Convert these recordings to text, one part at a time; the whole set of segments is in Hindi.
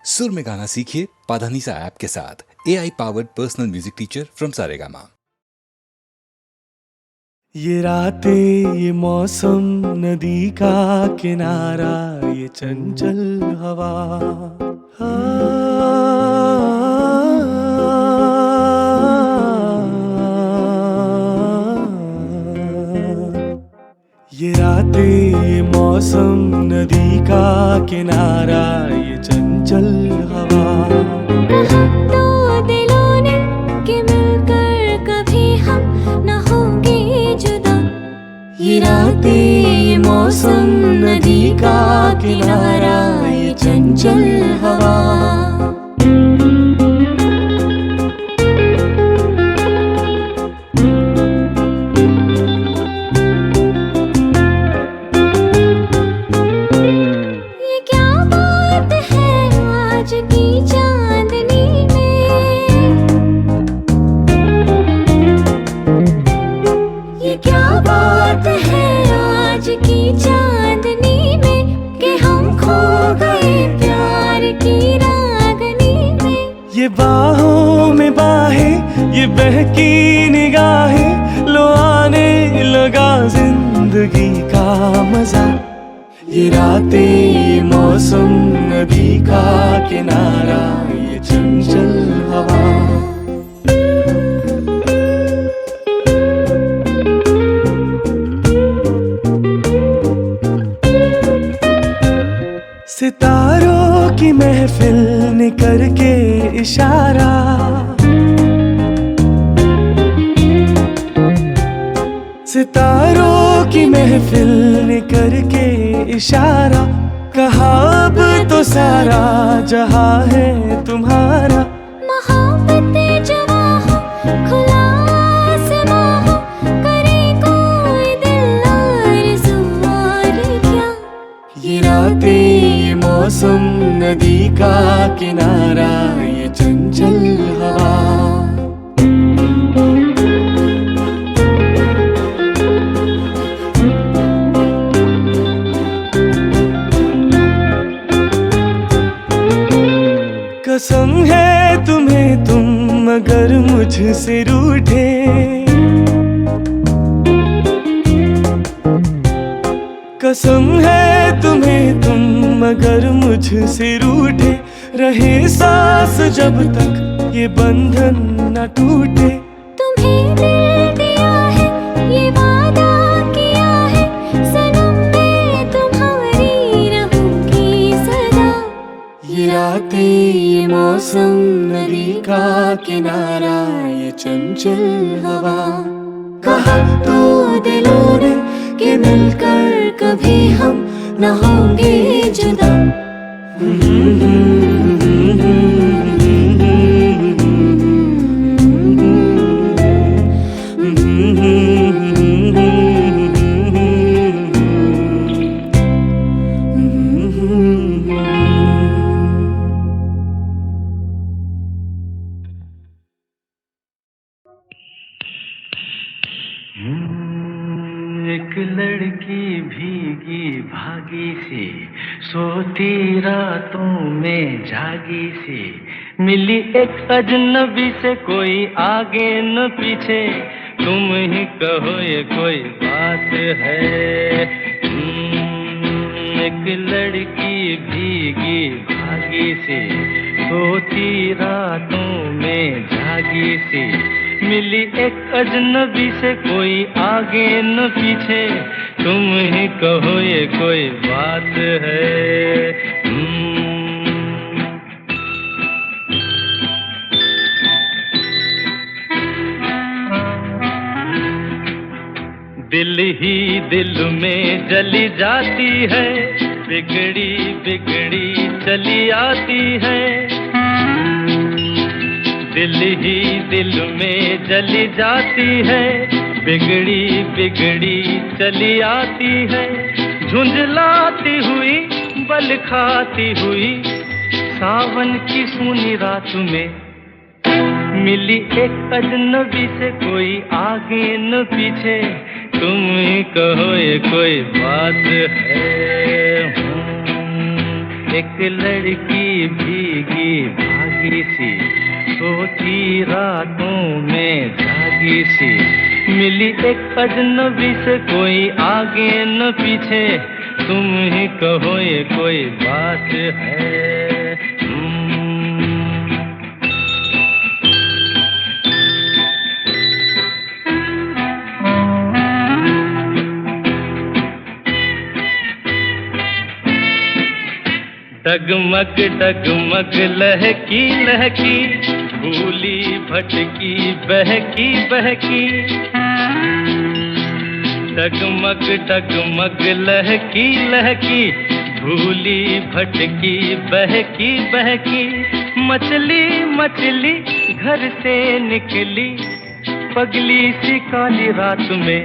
सुर में गाना सीखिए पाधानीसा ऐप के साथ। AI powered personal music teacher from Saregama. ये रातें, ये मौसम, नदी का किनारा, ये चंचल हवा, ये रातें, ये मौसम, नदी का किनारा, ये चंचल हवा। कहा तो दिलों ने कि मिलकर कभी हम न होंगे जुदा। ये रातें, ये मौसम, नदी का किनारा, ये चंचल हवा। ये क्या बात है आज की चांदनी में, ये क्या बात है आज की चांदनी में कि हम खो गए प्यार की रागनी में। ये बाहों में बाहें, ये बहकी निगाहें, लो आने लगा जिंदगी का मजा। ये रातें, ये मौसम, नदी का किनारा, ये चंचल हवा। सितारों की महफिल ने करके इशारा, सितारों की महफिल ने करके इशारा, कहा अब तो सारा जहां है तुम्हारा। मोहब्बतें जवां हो, खुला आसमां हो, करे कोई दिल आरज़ू और क्या। ये रातें, ये मौसम, नदी का किनारा, ये चंचल हवा। कसम है तुम्हें तुम अगर मुझसे रूठे, कसम है तुम्हें तुम अगर मुझसे रूठे, रहे सांस जब तक ये बंधन न टूटे। तुम्हें दिल दिया है, ये वादा किया है, सनम मैं तुम्हारी रहूंगी सदा। ये रातें, ये मौसम, नदी का किनारा, ये चंचल हवा। कहा तो दिलों ने कि मिलकर कभी हम न होंगे जुदा। एक लड़की भीगी भागी सी, सोती रातों में जागी सी, मिली एक अजनबी से, कोई आगे न पीछे, तुम ही कहो ये कोई बात है। एक लड़की भीगी भागी सी, सोती रातों में जागी सी, मिली एक अजनबी से, कोई आगे न पीछे, तुम ही कहो ये कोई बात है। दिल ही दिल में जली जाती है, बिगड़ी बिगड़ी चली आती है। दिल ही दिल में जली जाती है, बिगड़ी बिगड़ी चली आती है। झुंझलाती हुई, बल खाती हुई, सावन की सूनी रात में मिली एक अजनबी से, कोई आगे न पीछे, तुम ही कहो ये कोई बात है। एक लड़की भी जागी सी, सोती रातों में जागी सी, मिली एक अजनबी से कोई आगे न पीछे, तुम ही कहो ये कोई बात है। डगमग डगमग लहकी लहकी, भूली भटकी बहकी बहकी, डगमग डगमग लहकी लहकी, भूली भटकी बहकी बहकी, मछली मछली घर से निकली, पगली सी काली रात में,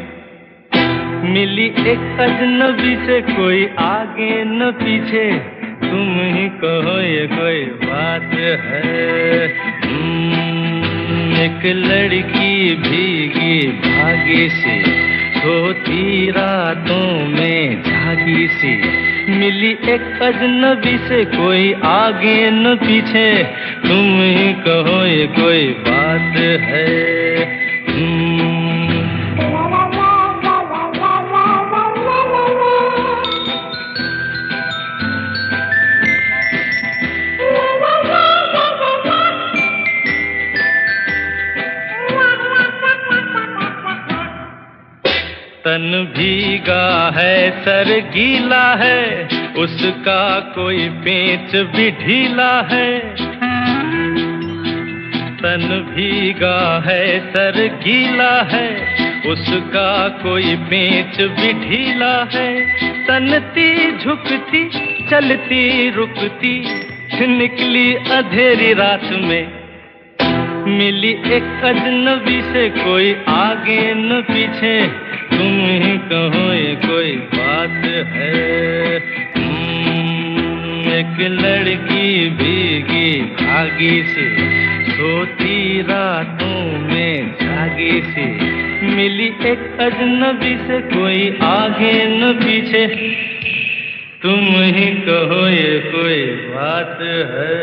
मिली एक अजनबी से कोई आगे न पीछे, तुम ही कहो ये कोई बात है। एक लड़की भीगी भागी सी, सोती रातों में जागी सी, मिली एक अजनबी से कोई आगे न पीछे, तुम ही कहो ये कोई बात है। तन भीगा है सर गीला है, उसका कोई पेच भी ढीला है। तन भीगा है सर गीला है, उसका कोई पेच भी ढीला है। तनती झुकती चलती रुकती, निकली अंधेरी रात में, मिली एक अजनबी से कोई आगे न पीछे, तुम ही कहो ये कोई बात है। एक लड़की भीगी भागी सी, सोती रातों में जागी सी, मिली एक अजनबी से कोई आगे न पीछे, तुम ही कहो ये कोई बात है।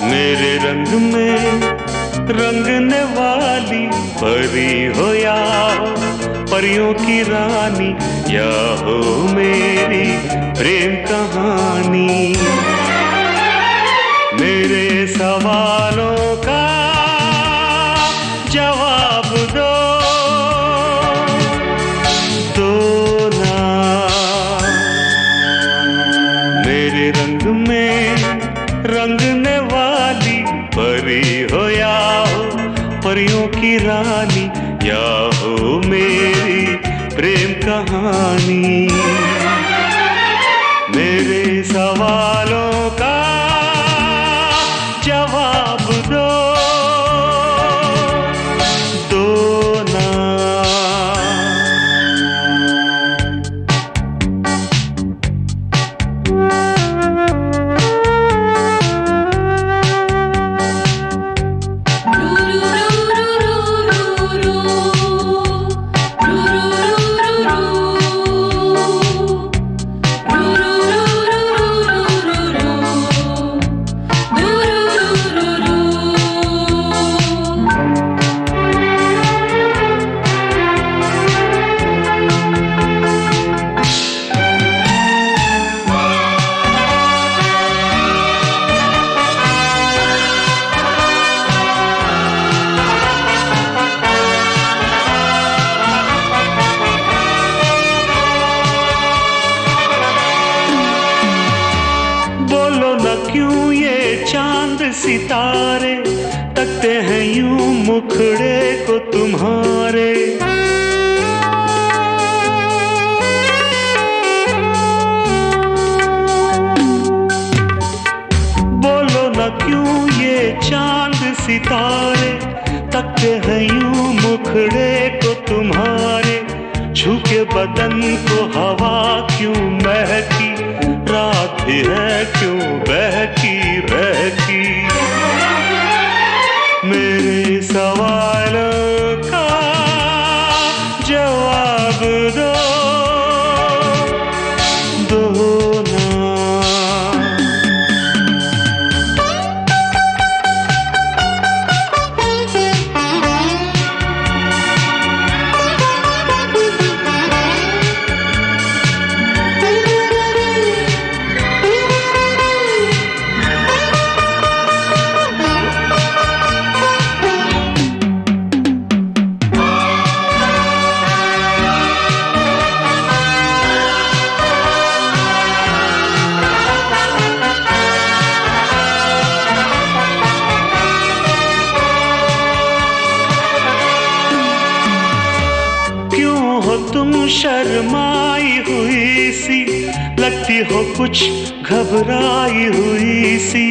मेरे रंग में रंगने वाली परी हो या हो परियों की रानी, या हो मेरी प्रेम कहानी। मेरे सवालों का जवाब दो ना। मेरे रंग में रंगने वाली परी हो या हो परियों की रानी, या हो मेरी प्रेम कहानी। मेरे सवालों का जवाब दो ना। क्यों ये सितारे तकते हैं यूं मुखड़े को तुम्हारे। बोलो न क्यों ये चांद सितारे तकते हैं यूं मुखड़े को तुम्हारे। झुके बदन को हवा क्यों महकी, रात भी है क्यों बहकी बहकी। मेरे सवालों का जवाब दो, दो ना। तुम शर्माई हुई सी, लगती हो कुछ घबराई हुई सी।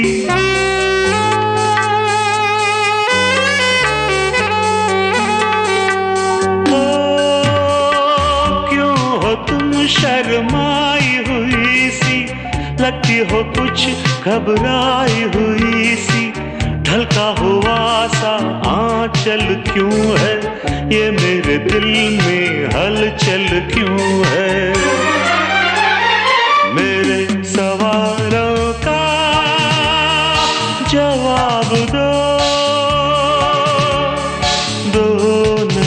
ओ क्यों हो तुम शर्माई हुई सी, लगती हो कुछ घबराई हुई सी। ढलका हुआ सा आंचल क्यों है, ये मेरे दिल में हलचल क्यों है। मेरे सवालों का जवाब दो, दो ना।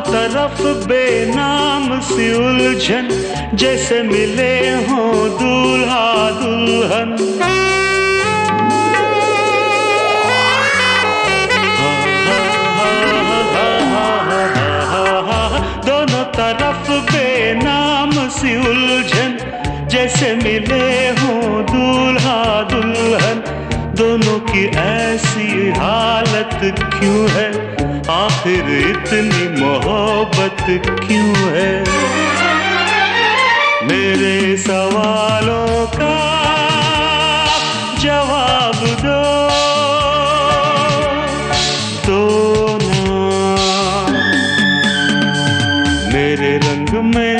तरफ बेनाम सी उलझन, जैसे मिले हों दूल्हा दुल्हन। दोनों तरफ बेनाम सी उलझन, जैसे मिले हों दूल्हा दुल्हन। दोनों की ऐसी हालत क्यों है, आखिर इतनी मोहब्बत क्यों है। मेरे सवालों का जवाब दो, दो ना। मेरे रंग में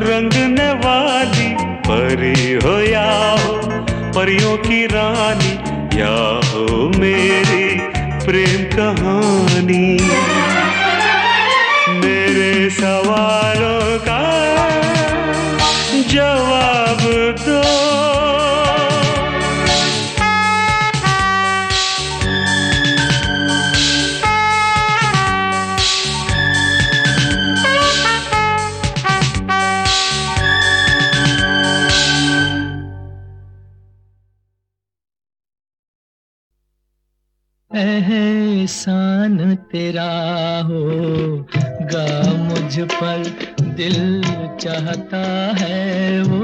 रंगने वाली परी हो या हो परियों की रानी, या हो मेरी प्रेम कहानी। मेरे सवालों का जवाब दो, एहसान तेरा होगा मुझ पर, दिल चाहता है वो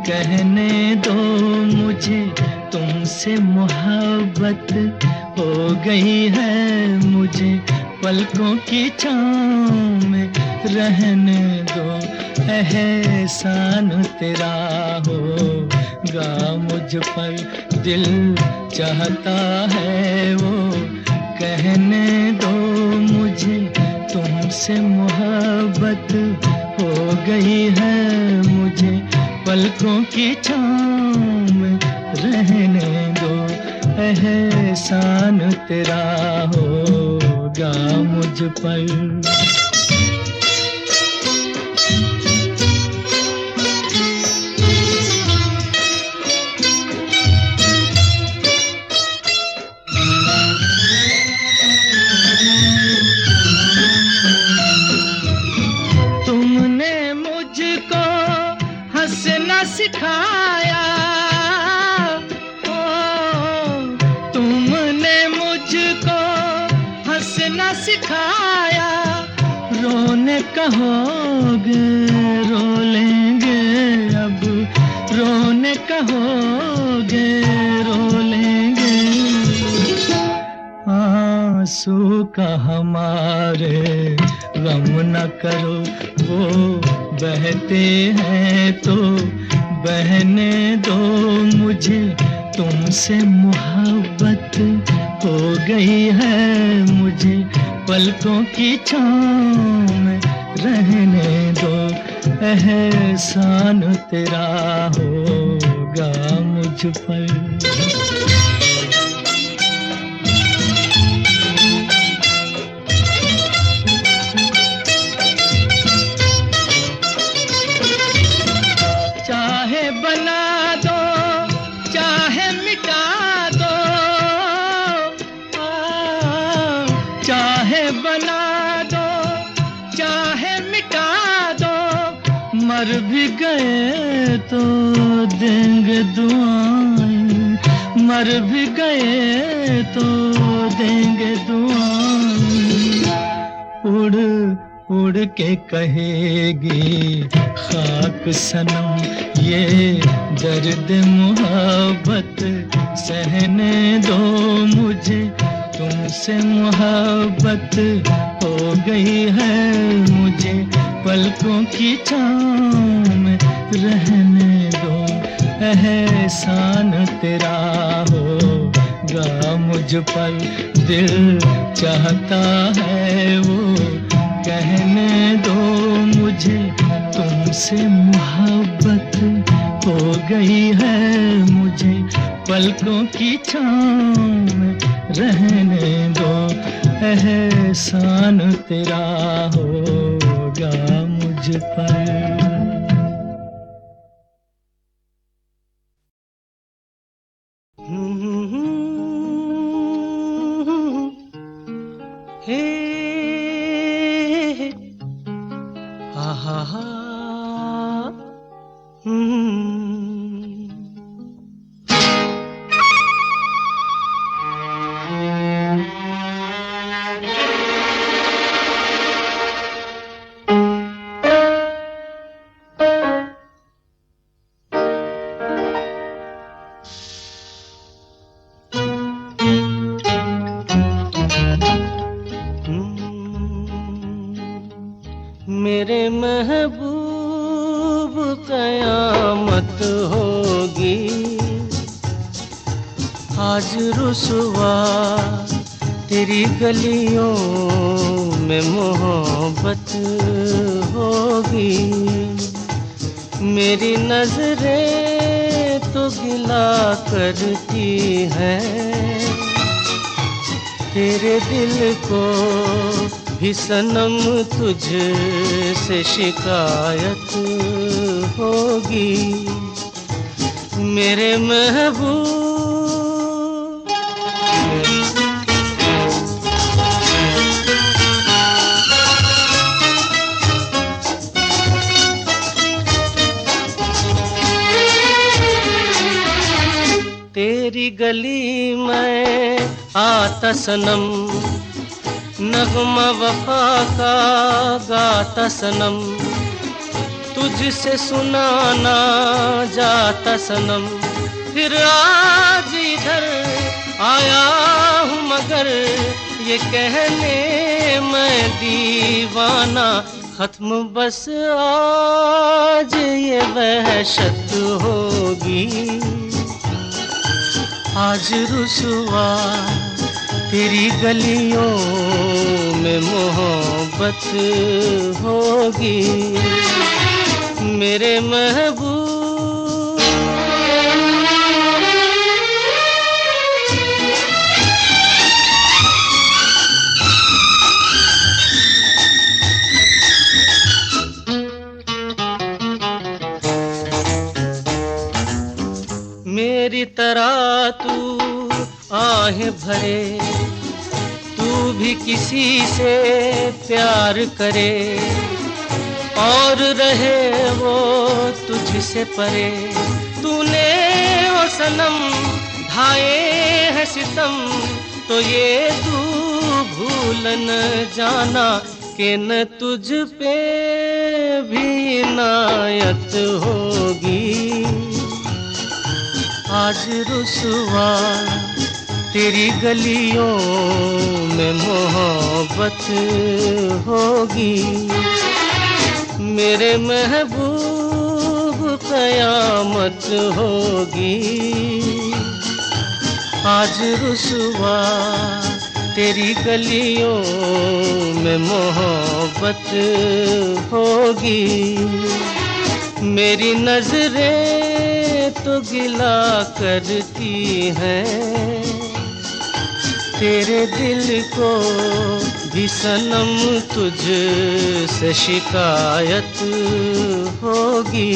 कहने दो मुझे तुमसे मोहब्बत हो गई है। मुझे पलकों की छाँव में रहने दो, एहसान तेरा होगा मुझ पर, दिल चाहता है वो कहने दो मुझे तुमसे मोहब्बत हो गई है मुझे, पलकों की छाँव में रहने दो, एहसान तेरा होगा मुझ पर। तुमने मुझको हंसना सिखाया, तुमने मुझको हंसना सिखाया, रोने कहोगे रो लेंगे अब, रोने कहोगे रो लेंगे, आंसू का हमारे गम न करो, वो बहते हैं तो बहने दो, मुझे तुमसे मोहब्बत हो गई है मुझे, पलकों की छाँव में रहने दो, एहसान तेरा होगा मुझ पर। चाहे बना दो चाहे मिटा दो, चाहे बना दो चाहे मिटा दो, मर भी गए तो देंगे दुआएं, मर भी गए तो देंगे दुआएं, उड़ उड़ के कहेगी खाक सनम ये दर्द मोहब्बत सहने दो, मुझे तुमसे मोहब्बत हो गई है मुझे, पलकों की छाँव में रहने दो, एहसान तेरा होगा मुझ पर, दिल चाहता है वो कहने दो, मुझे तुमसे मोहब्बत हो गई है मुझे, पलकों की छाँव में रहने दो, एहसान तेरा होगा मुझ पर। मेरे महबूब कयामत होगी, आज रुसवा तेरी गलियों में मोहब्बत होगी, मेरी नजरें तो गिला करती हैं, तेरे दिल को भी सनम तुझसे शिकायत होगी, मेरे महबूब। तेरी गली में आता सनम, नगमा वफा का गाता सनम, तुझसे सुनाना जाता सनम, फिर आज इधर आया हूँ मगर ये कहने मैं दीवाना, खत्म बस आज ये वहशत होगी, आज रुसवा तेरी गलियों में मोहब्बत होगी मेरे महबूब। मेरी तरह तू आहें भरे, तू भी किसी से प्यार करे और रहे वो तुझसे परे। तूने ओ सनम ढाए हैं सितम, तो ये तू भूल न जाना कि न तुझ पे भी इनायत होगी। आज रुसवा तेरी गलियों में मोहब्बत होगी मेरे महबूब, कयामत होगी। आज रुसवा तेरी गलियों में मोहब्बत होगी मेरी नजरें तो गिला करती हैं तेरे दिल को भी सनम, तुझ से शिकायत होगी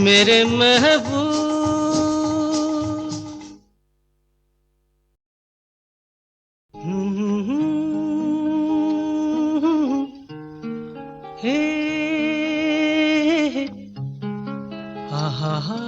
मेरे महबूब। हे हा हा हा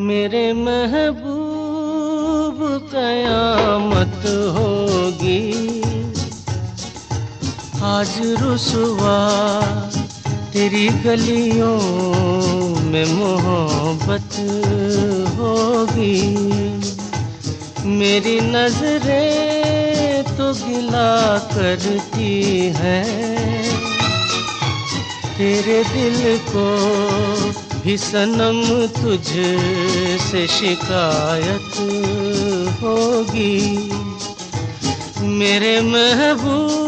मेरे महबूब, कयामत होगी आज रुसवा तेरी गलियों में मोहब्बत होगी मेरी नजरें तो गिला करती हैं तेरे दिल को भी सनम, तुझ से शिकायत होगी मेरे महबूब।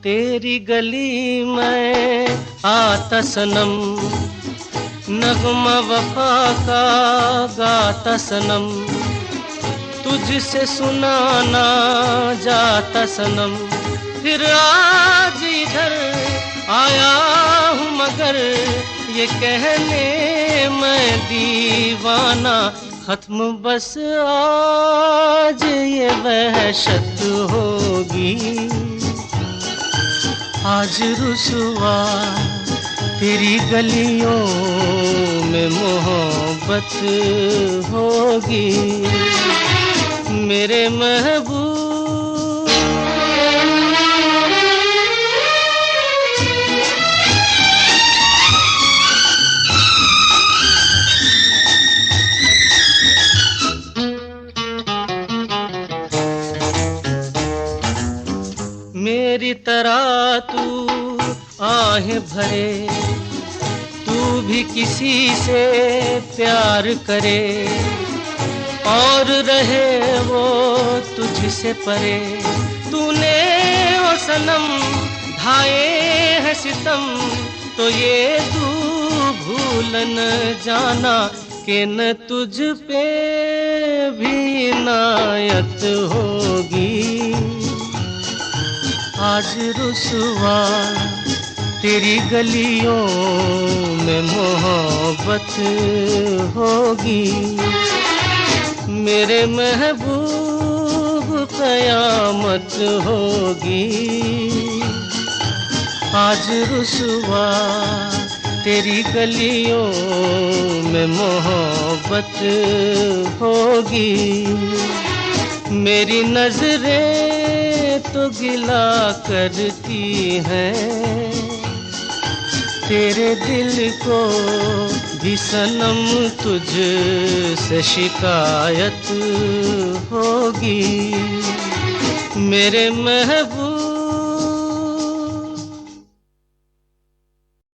तेरी गली में आता सनम, नगमा वफा का गाता सनम, तुझसे सुनाना जाता सनम। फिर आज इधर आया हूँ मगर ये कहने मैं दीवाना, खत्म बस आज ये वहशत होगी आज रुसवा तेरी गलियों में मोहब्बत होगी मेरे महबूब। मेरी तरह तू आहें भरे, तू भी किसी से प्यार करे और रहे वो तुझसे परे। तूने ओ सनम ढाए हैं सितम, तो ये तू भूल न जाना कि न तुझ पे भी इनायत होगी आज रुसवा तेरी गलियों में मोहब्बत होगी मेरे महबूब, कयामत होगी आज रुसवा तेरी गलियों में मोहब्बत होगी। मेरी नजरें तो गिला करती हैं, तेरे दिल को भी सनम तुझ से शिकायत होगी। मेरे महबूब